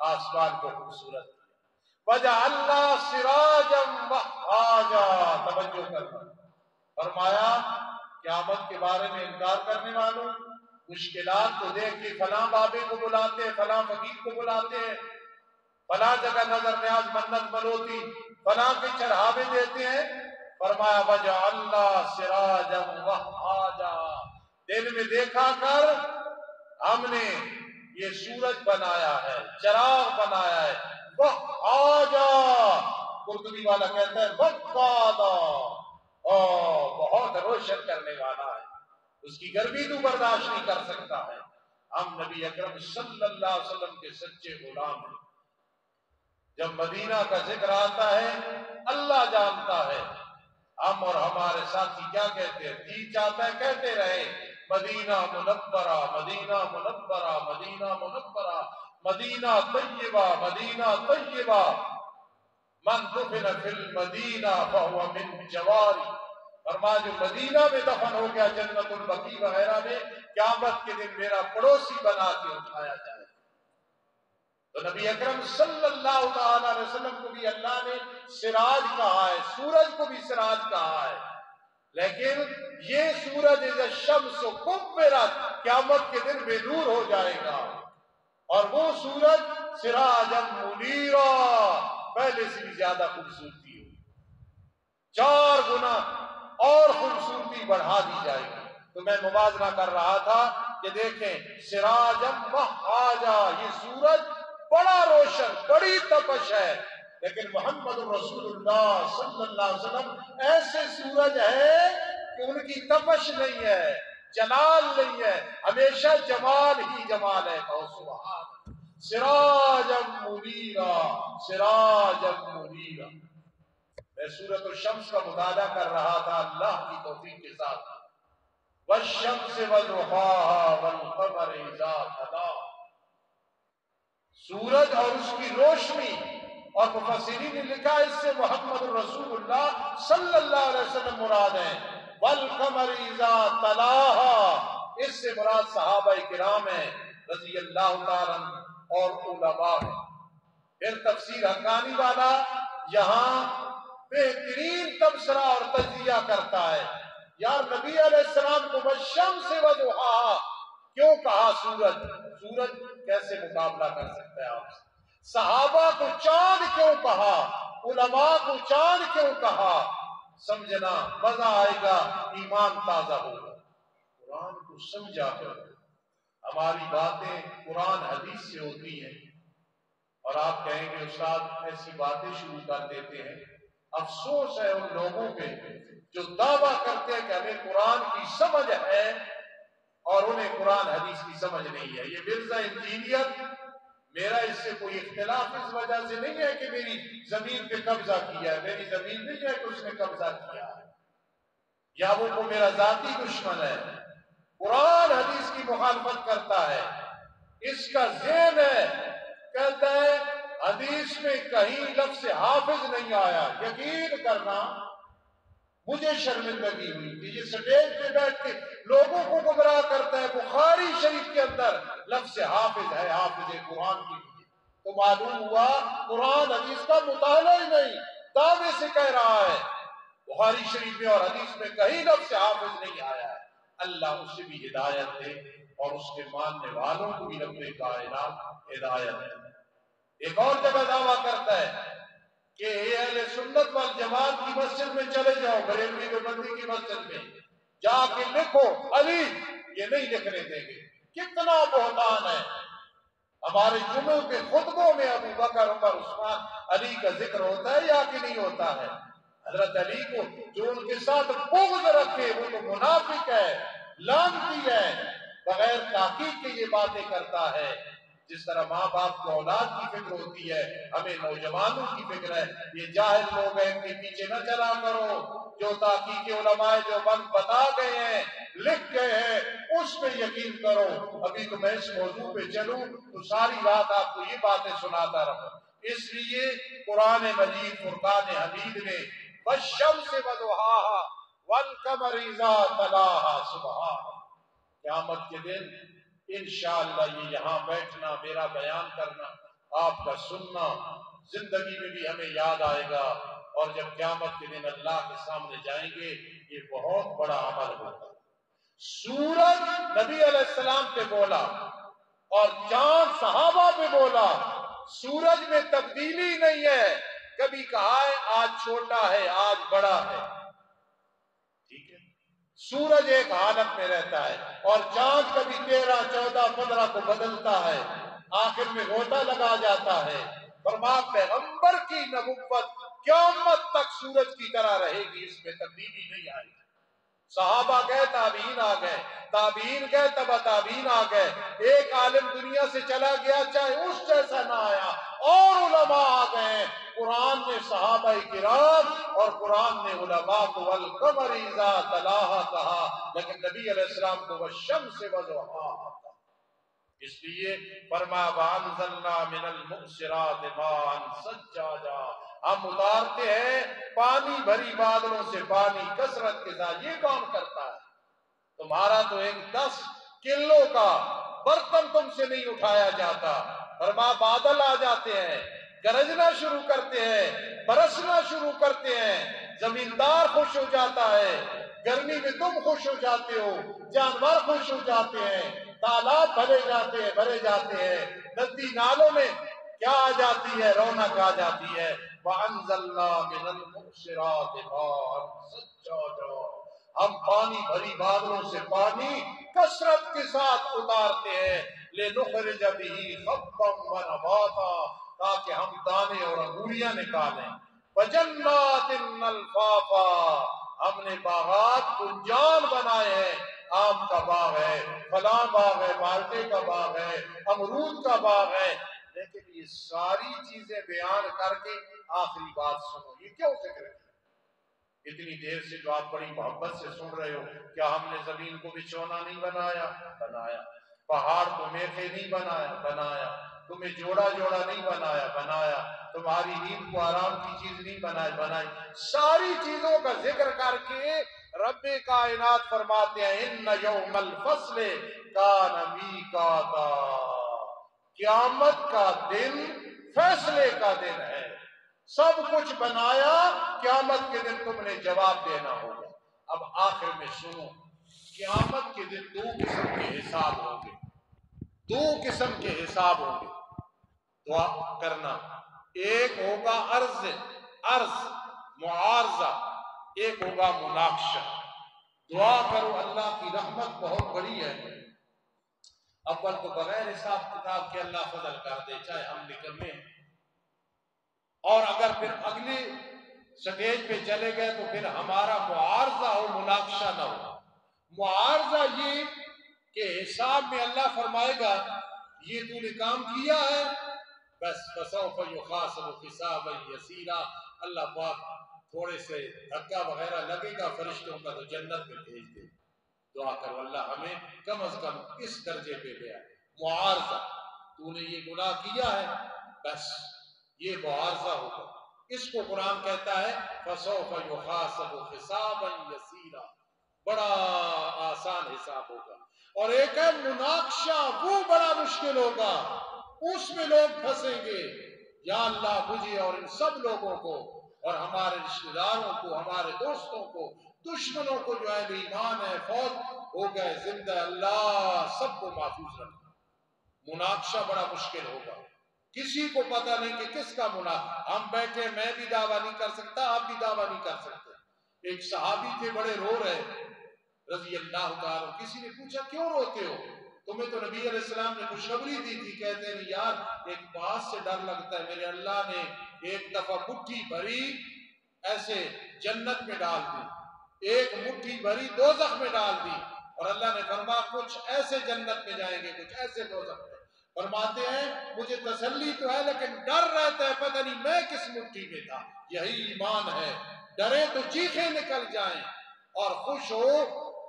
آسمان کو خوبصورت کیا۔ وَجَعَلْنَا سِرَاجًا وَهَّاجًا، توجہ کرنا، فرمایا قیامت کے بارے میں انکار کرنے والوں، مشکلات کو دیکھ کے فلاں بابے کو بلاتے ہیں، فلاں فقیر کو بلاتے ہیں، فلاں جگہ نظر نیاز منت منوتی، فلاں کے چڑھاوے دیتے ہیں۔ فرمایا وَجَعَلْنَا سِرَاجًا وَهَّاجًا، دن میں دیکھا کر ہم نے یہ سورج بنایا ہے، چراغ بنایا ہے، وَهَّاجًا، قرطبی والا کہتا ہے وَقَّادًا، بہت روشن کرنے والا ہے، اس کی گرمی تو برداشت نہیں کر سکتا ہے۔ ہم نبی اکرم صلی اللہ علیہ وسلم کے سچے غلام ہیں۔ جب مدینہ کا ذکر آتا ہے اللہ جانتا ہے ہم اور ہمارے ساتھی کیا کہتے ہیں، جی چاہتا ہے کہتے رہے مدینہ منورہ، مدینہ منورہ، مدینہ منورہ، مدینہ طیبہ، مدینہ طیبہ، من دفن فی المدینہ فہو من جواری، فرمایا جو مدینہ میں دفن ہو گیا جنت البقیع وغیرہ میں، قیامت کے دن میرا پڑوسی بنا کے اٹھایا جائے۔ تو نبی اکرم صلی اللہ تعالی علیہ وسلم کو بھی اللہ نے سراج کہا ہے، سورج کو بھی سراج کہا ہے، لیکن یہ سورج اذا الشمس کورت قیامت کے دن بے نور ہو جائے گا، اور وہ سورج سراجا منیرا پہلے سے بھی زیادہ خوبصورتی ہو، 4 گنا اور خوبصورتی بڑھا دی جائے گی۔ تو میں موازنہ کر رہا تھا کہ دیکھیں سراجا وہاجا، یہ سورج بڑا روشن، بڑی تپش ہے، لیکن محمد رسول اللہ صلی اللہ علیہ وسلم ایسے سورج ہے کہ ان کی تپش نہیں ہے، جلال نہیں ہے، ہمیشہ جمال ہی جمال ہے۔ سبحان سراجا منیرا، سراجا منیرا۔ میں سورۃ الشمس کا مطالعہ کر رہا تھا اللہ کی توفیق کے ساتھ، والشمس وضحاها والقمر اذا تلاها، سورج اور اس کی روشنی، اور مفسرین نے لکھا اس سے محمد رسول اللہ صلی اللہ علیہ وسلم مراد ہیں، والقمر اذا تلاها اس سے مراد صحابہ کرام ہیں رضی اللہ تعالیٰ عنہ اور علماء ہیں۔ پھر تفسیر حقانی والا یہاں بہترین تبصرہ اور تجزیہ کرتا ہے، یار نبی علیہ السلام کو والشمس وضحاها کیوں کہا؟ سورج کیسے مقابلہ کر سکتا ہے آپ سے؟ صحابہ کو چاند کیوں کہا؟ علماء کو چاند کیوں کہا؟ سمجھنا مزہ آئے گا، ایمان تازہ ہوگا۔ قرآن کو سمجھا کر ہماری باتیں قرآن حدیث سے ہوتی ہیں، اور آپ کہیں گے استاد ایسی باتیں شروع کر دیتے ہیں۔ افسوس ہے ان لوگوں پہ جو دعویٰ کرتے ہیں کہ ہمیں قرآن کی سمجھ ہے اور انہیں قرآن حدیث کی سمجھ نہیں ہے۔ یہ مرزا انجینئر، میرا اس سے کوئی اختلاف اس وجہ سے نہیں ہے کہ میری زمین پہ قبضہ کیا ہے، میری زمین نہیں ہے کہ اس نے قبضہ کیا ہے یا وہ میرا ذاتی دشمن ہے، قرآن حدیث کی مخالفت کرتا ہے، اس کا ذہن ہے، کہتا ہے حدیث میں کہیں لفظ حافظ نہیں آیا۔ یقین کرنا مجھے شرمندگی ہوئی کہ یہ سٹیج پہ بیٹھ کے لوگوں کو گمراہ کرتا ہے۔ بخاری شریف کے اندر لفظ حافظ ہے، حافظ قرآن کی، تو معلوم ہوا قرآن حدیث کا مطالعہ ہی نہیں، دعوے سے کہہ رہا ہے بخاری شریف میں اور حدیث میں کہیں لفظ حافظ نہیں آیا ہے۔ اللہ اسے بھی ہدایت دے اور اس کے ماننے والوں کو بھی رب کائنات ہدایت دے۔ ایک اور جگہ دعویٰ کرتا ہے کہ اہل سنت والجماعت کی مسجد میں چلے جاؤ، بریلوی دیوبندی کی مسجد میں جا کے لکھو علی، یہ نہیں لکھنے دیں گے۔ کتنا بہتان ہے! ہمارے جمعوں کے خطبوں میں ابو بکر، عمر، عثمان، علی کا ذکر ہوتا ہے یا کہ نہیں ہوتا ہے؟ حضرت علی کو جو ان کے ساتھ بغض رکھے وہ تو منافق ہے، لعنتی ہے، بغیر تحقیق کے یہ باتیں کرتا ہے۔ جس طرح ماں باپ کو اولاد کی فکر ہوتی ہے، ہمیں نوجوانوں کی فکر ہے۔ یہ جاہل لوگ ہیں، ان کے پیچھے نہ چلا کرو، جو تحقیق علماء جو بند بتا گئے ہیں، لکھ گئے ہیں، اس پہ یقین کرو۔ ابھی تو میں اس موضوع پہ چلوں تو ساری رات آپ کو یہ باتیں سناتا رہوں۔ اس لیے قرآن مجید فرقان حمید میں والشمس وضحاها والقمر اذا تلاها، سبحان، قیامت کے دن انشاءاللہ یہ یہاں بیٹھنا، میرا بیان کرنا، آپ کا سننا زندگی میں بھی ہمیں یاد آئے گا، اور جب قیامت کے دن اللہ کے سامنے جائیں گے یہ بہت بڑا عمل ہوگا۔ سورج نبی علیہ السلام پہ بولا اور چاند صحابہ پہ بولا، سورج میں تبدیلی نہیں ہے، کبھی کہا ہے آج چھوٹا ہے آج بڑا ہے، ٹھیک ہے، سورج ایک حالت میں رہتا ہے، اور چاند کبھی 13، 14، 15 کو بدلتا ہے، آخر میں غوطہ لگا جاتا ہے۔ فرمایا پیغمبر کی نبوت قیامت تک سورج کی طرح رہے گی، اس میں تبدیلی نہیں آئے گی۔ صحابہ گئے تابعین آ گئے، تابعین گئے تبع تابعین آ گئے، ایک عالم دنیا سے چلا گیا چاہے اس جیسا نہ آیا، اور علماء آ گئے۔ قرآن نے صحابہ کرام اور قرآن نے علماء کو والقمر اذا تلاہا کہا، لیکن نبی علیہ السلام کو والشمس وضحاہا کہا۔ اس لیے فرمایا وَأَنزَلْنَا مِنَ الْمُعْصِرَاتِ مَاءً ثَجَّاجًا، ہم اتارتے ہیں پانی بھری بادلوں سے پانی کثرت کے ساتھ۔ یہ کون کرتا ہے؟ تمہارا تو ایک 10 کلو کا برتن تم سے نہیں اٹھایا جاتا۔ فرمایا بادل آ جاتے ہیں، گرجنا شروع کرتے ہیں، برسنا شروع کرتے ہیں، زمیندار خوش ہو جاتا ہے، گرمی میں تم خوش ہو جاتے ہو، جانور خوش ہو جاتے ہیں، تالاب بھرے جاتے ہیں، ندی نالوں میں کیا آ جاتی ہے؟ رونق آ جاتی ہے۔ وَأَنزَلْنَا مِنَ الْمُعْصِرَاتِ مَاءً ثَجَّاجًا، ہم پانی بھری بادلوں سے پانی کثرت کے ساتھ اتارتے ہیں، لِنُخْرِجَ بِهِ حَبًّا وَنَبَاتًا، تاکہ ہم دانے اور انگوریاں نکالیں۔ وَجَنَّاتٍ أَلْفَافًا، ہم نے باغات گلجان بنائے ہیں، آم کا باغ ہے، فلاں باغ ہے، مالٹے کا باغ ہے، امرود کا باغ ہے۔ لیکن یہ ساری چیزیں بیان کر کے آخری بات سنو، یہ کیوں ذکر ہے؟ اتنی دیر سے جو آپ بڑی محبت سے سن رہے ہو، کیا ہم نے زمین کو بچھونا نہیں بنایا؟ بنایا۔ پہاڑ کو میخے نہیں بنایا؟ بنایا۔ تمہیں جوڑا جوڑا نہیں بنایا؟ بنایا۔ تمہاری نیند کو آرام کی چیز نہیں بنائی۔ ساری چیزوں کا ذکر کر کے رب کائنات فرماتے ہیں ان یوم الفصل کان میقاتا، قیامت کا دن فیصلے کا دن ہے۔ سب کچھ بنایا، قیامت کے دن تم نے جواب دینا ہوگا۔ اب آخر میں سنو، قیامت کے دن 2 قسم کے حساب ہوں گے، 2 قسم کے حساب ہوں گے۔ دعا کرنا، ایک ہوگا عرض معارضہ، ایک ہوگا مناقشہ۔ دعا کرو، اللہ کی رحمت بہت بڑی ہے۔ اول تو بغیر حساب کتاب کے اللہ فضل کر دے، چاہے ہم نکمے ہیں، اور اگر پھر اگلی سٹیج پہ چلے گئے تو پھر ہمارا معارضہ ہو، مناقشہ نہ ہو۔ معارضہ یہ کہ حساب میں اللہ فرمائے گا یہ تو نے کام کیا ہے، بس فسوف یحاسب حسابا یسیرا، اللہ پاک تھوڑے سے دھکا وغیرہ لگے گا فرشتوں کا تو جنت میں بھیج دے۔ دعا کرو اللہ ہمیں کم از کم اس درجے پہ لے آئے۔ معارضہ، تو نے یہ گناہ کیا ہے، بس یہ معارضہ ہوگا۔ اس کو قرآن کہتا ہے فسوف یحاسب حسابا یسیرا، بڑا آسان حساب ہوگا۔ اور ایک ہے مناقشہ، وہ بڑا مشکل ہوگا، اس میں لوگ پھنسیں گے۔ یا اللہ مجھے اور ان سب لوگوں کو اور ہمارے رشتہ داروں کو، ہمارے دوستوں کو، دشمنوں کو جو اہل ایمان ہے فوت ہو گئے زندہ، اللہ سب کو محفوظ رکھنا۔ مناقشہ بڑا مشکل ہوگا، کسی کو پتہ نہیں کہ کس کا مناقشہ۔ ہم بیٹھے، میں بھی دعویٰ نہیں کر سکتا، آپ بھی دعویٰ نہیں کر سکتے۔ ایک صحابی تھے بڑے رو رہے رضی اللہ تعالیٰ، کسی نے پوچھا کیوں روتے ہو؟ تمہیں تو نبی علیہ السلام نے خوشخبری دی تھی۔ کہتے ہیں یار ایک بات سے ڈر لگتا ہے، میرے اللہ نے ایک دفعہ مٹھی بھری ایسے جنت میں ڈال دی، ایک مٹھی بھری دوزخ میں ڈال دی، اور اللہ نے فرمایا کچھ ایسے جنت میں جائیں گے، کچھ ایسے دوزخ میں۔ فرماتے ہیں مجھے تسلی تو ہے لیکن ڈر رہتا ہے، پتہ نہیں میں کس مٹھی میں تھا۔ یہی ایمان ہے، ڈرے تو چیخیں نکل جائیں، اور خوش ہو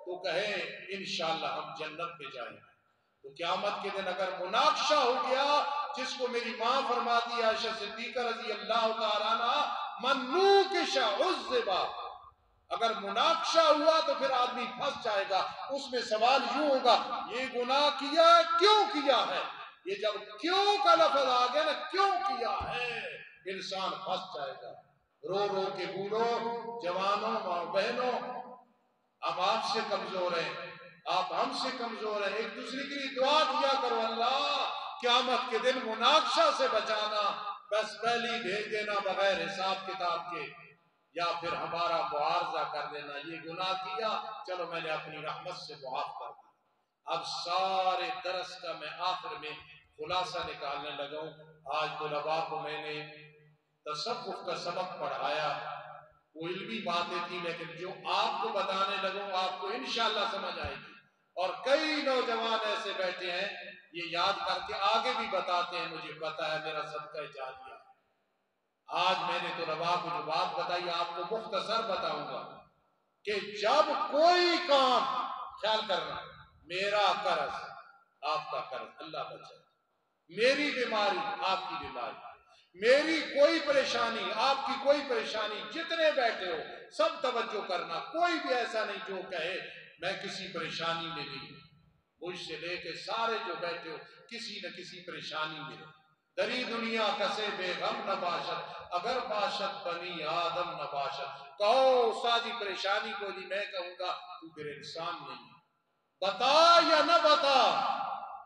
تو کہے انشاءاللہ ہم جنت میں جائیں گے۔ تو قیامت کے دن اگر مناقشہ ہو گیا، جس کو میری ماں فرماتی ہے عائشہ صدیقہ رضی اللہ تعالیٰ عنہ، من نوکش عذبا، اگر مناقشہ ہوا تو پھر آدمی پھنس جائے گا۔ اس میں سوال یوں ہوگا یہ گناہ کیا کیوں کیا ہے؟ یہ جب کیوں کا لفظ آ گیا نا، کیوں کیا ہے، انسان پھنس جائے گا۔ رو رو کے بوڑھو، جوانوں، ماں بہنوں، ہم آپ سے کمزور ہیں، آپ ہم سے کمزور ہیں، ایک دوسرے کے لیے دعا کیا کرو، اللہ قیامت کے دن مناقشہ سے بچانا، بس پہلی بھیج دینا بغیر حساب کتاب کے، یا پھر ہمارا معارضہ کر دینا، یہ گناہ کیا، چلو میں نے اپنی رحمت سے معاف کر دیا۔ اب سارے درس کا میں آخر میں خلاصہ نکالنے لگا ہوں۔ آج طلباء کو میں نے تصوف کا سبق پڑھایا، وہ علمی باتیں تھی، لیکن جو آپ کو بتانے لگوں آپ کو انشاءاللہ سمجھ آئے گی۔ اور کئی نوجوان ایسے بیٹھے ہیں یہ یاد کر کے آگے بھی بتاتے ہیں مجھے پتا ہے میرا صدقہ جاریہ۔ آج میں نے تو روا کو جو بات بتائی آپ کو مختصر بتاؤں گا کہ جب کوئی کام، خیال کرنا، میرا قرض آپ کا قرض اللہ بچائے، میری بیماری آپ کی بیماری، میری کوئی پریشانی آپ کی کوئی پریشانی، جتنے بیٹھے ہو سب توجہ کرنا، کوئی بھی ایسا نہیں جو کہے میں کسی پریشانی میں نہیں، مجھ سے لے کے سارے جو بیٹھے ہو کسی نہ کسی پریشانی میں ہو۔ دری دنیا کسے بے غم نہ باشد، اگر باشد بنی آدم نہ باشد۔ کہو استادی پریشانی کو نہیں، میں کہوں گا تو پھر انسان نہیں، بتا یا نہ بتا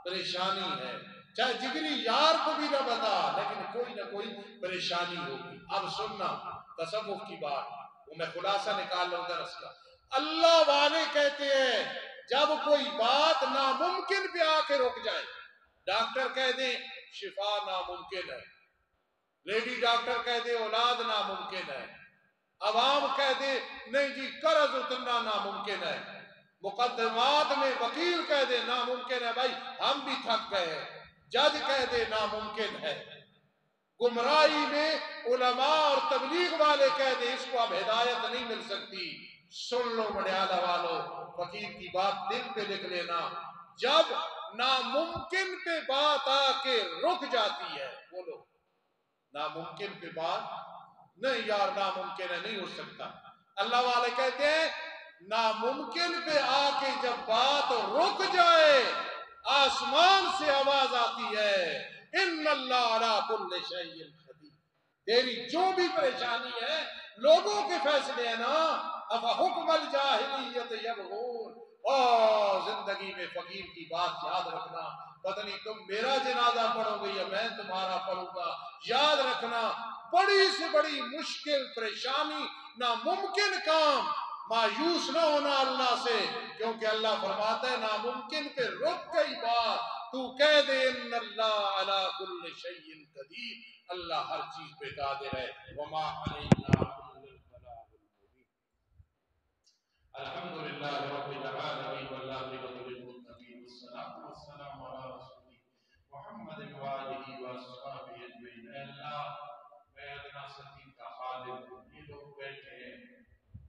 پریشانی ہے، چاہے جگری یار کو بھی نہ بتا لیکن کوئی نہ کوئی پریشانی ہوگی۔ اب سننا تصوف کی بات، وہ میں خلاصہ نکال لوں درس کا۔ اللہ والے کہتے ہیں جب کوئی بات ناممکن پہ آ کے رک جائے، ڈاکٹر کہہ دیں شفا ناممکن ہے، لیڈی ڈاکٹر کہہ دے اولاد ناممکن ہے، عوام کہہ دے نہیں جی قرض اترنا ناممکن ہے، مقدمات میں وکیل کہہ دے ناممکن ہے، بھائی ہم بھی تھک گئے ہیں، جج کہہ دے ناممکن ہے، گمراہی میں علماء اور تبلیغ والے کہہ دے اس کو اب ہدایت نہیں مل سکتی۔ سن لو مڈیالہ والو، فقیر کی بات دل پہ لکھ لینا، جب ناممکن پہ بات آ کے رک جاتی ہے، بولو ناممکن پہ بات نہیں یار ناممکن ہے نہیں ہو سکتا، اللہ والے کہتے ہیں ناممکن پہ آ کے جب بات رک جائے آسمان سے آواز آتی ہے ان اللہ علی کل شیء قدیر، تیری جو بھی پریشانی ہے لوگوں کے فیصلے ہیں نا، افا حکم الجاہلیت یبغون۔ اور زندگی میں فقیر کی بات یاد رکھنا، پتہ نہیں تم میرا جنازہ پڑھو گے یا میں تمہارا پڑھوں گا، یاد رکھنا بڑی سے بڑی مشکل پریشانی ناممکن کام، مایوس نہ ہونا اللہ سے، کیونکہ اللہ فرماتا ہے ناممکن پہ رک گئی بات تو کہہ دے ان اللہ علی کل شیء قدیر، اللہ ہر چیز پہ قادر ہے، وما علینا الا البلاغ المبین۔ الحمدللہ رب العالمین والعاقبۃ للمتقین والصلاۃ والسلام علی رسول محمد وآلہ وصحبہ اجمعین۔ اے اللہ میں ادنا سطح کا خالق ہوں، یہ لوگ بیٹھے ہیں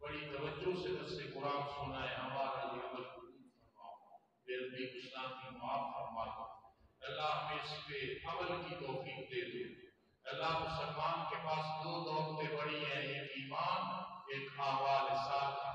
بڑی توجہ سے درس قرآن سنا ہے، ہمارا یہ عمل قبول فرماؤ، بے ادبی گستاخی معاف فرما دو، اللہ ہمیں اس پہ عمل کی توفیق دے دو۔ اللہ مسلمان کے پاس دو دولتیں بڑی ہیں، ایک ایمان ایک اعمال صالحہ،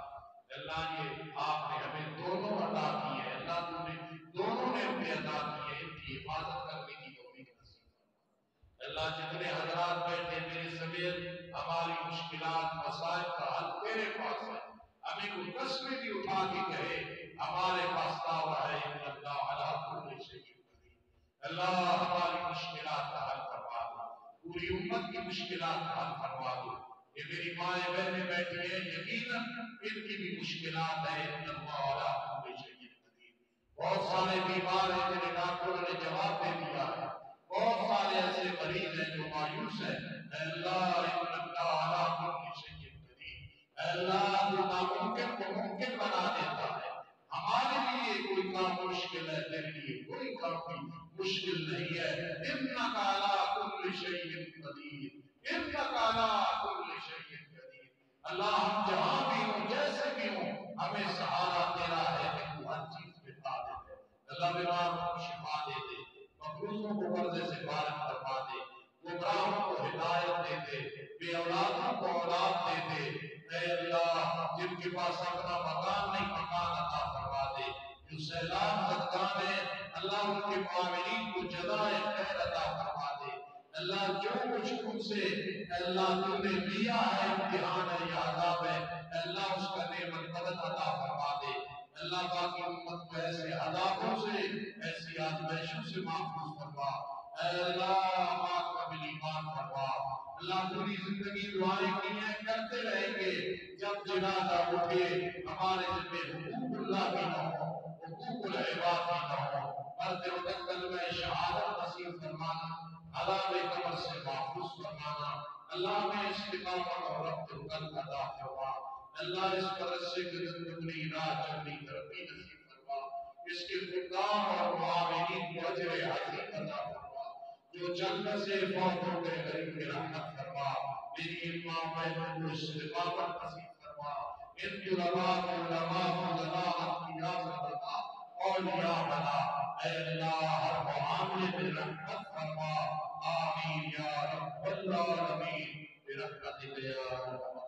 اللہ یہ آپ نے ہمیں دونوں عطا کی ہے، اللہ تو نے دونوں نے ہمیں عطا کی ہے، ان کی حفاظت کرنے کی توفیق نصیب فرما۔ اللہ جتنے حضرات بیٹھے میرے سمیت ہماری مشکلات مسائل کا حل تیرے پاس ہے، ہمیں کوئی قسم بھی اٹھا کے کہے ہمارے پاس دعویٰ ہے ان اللہ علی کل شیء قدیر۔ اللہ ہماری مشکلات کا حل فرما دو، پوری امت کی مشکلات کا حل فرما دو۔ یہ میری مائیں بہنیں بیٹھی ہیں، یقیناً ان کی بھی مشکلات ہیں، ان اللہ علی کل شیء قدیر۔ بہت سارے بیمار ہیں جنہیں ڈاکٹروں نے جواب دے دیا ہے، بہت سارے ایسے مریض ہیں جو مایوس ہیں، اے اللہ ان اللہ علی کل شیء قدیر، اے اللہ تو ناممکن کو ممکن بنا دیتا ہے، ہمارے لیے کوئی کام مشکل ہے، تیرے لیے کوئی کام بھی مشکل نہیں ہے، انک علی کل شیء قدیر، انک علی کل شیء قدیر۔ اللہ ہم جہاں بھی ہوں جیسے بھی ہوں ہمیں سہارا تیرا ہے کہ تو ہر چیز پہ قادر ہے۔ اللہ بیماروں کو شفا دے دے، مقروضوں کو قرضے سے فارغ فرما دے، گمراہوں کو ہدایت دے دے، بے اولادوں کو اولاد دے دے، اے اللہ جن کے پاس اپنا مکان نہیں مکان عطا فرما دے، جو سیلاب زدگان ہیں اللہ ان کے معاملین کو جزائے خیر عطا فرما دے۔ اللہ جو کچھ ان سے اللہ تو نے لیا ہے امتحان ہے یا عذاب ہے، اللہ اس کا نعمت مدد عطا فرما دے۔ اللہ باقی امت کو ایسے عذابوں سے ایسی آزمائشوں سے محفوظ فرما، اے اللہ پاک قابل ایمان فرما۔ اللہ پوری زندگی دعائیں کی ہیں کرتے رہیں گے، جب جنازہ اٹھے ہمارے ذمہ حقوق اللہ بھی نہ ہو، حقوق العباد بھی نہ ہو، مرتے وقت کلمہ شہادت نصیب فرمانا، عذاب قبر سے محفوظ فرمانا، اللہ میں استقامت اور ربط القلب عطا فرما، اللہ اس مدرسے کے اپنی راہ چلنی ترقی نصیب فرما، اس کے خدام اور معاونین کو اجر عظیم عطا فرما، جو جنت سے فوت ہو گئے غریب کی رحمت فرما، میری امام محمد کو استقامت نصیب فرما، ان کی علماء فضلاء انبیاء صدقاء اولیاء بنا، اے اللہ ہر معاملے میں رحمت فرما، آمین یا رب العالمین برحمتک یا ارحم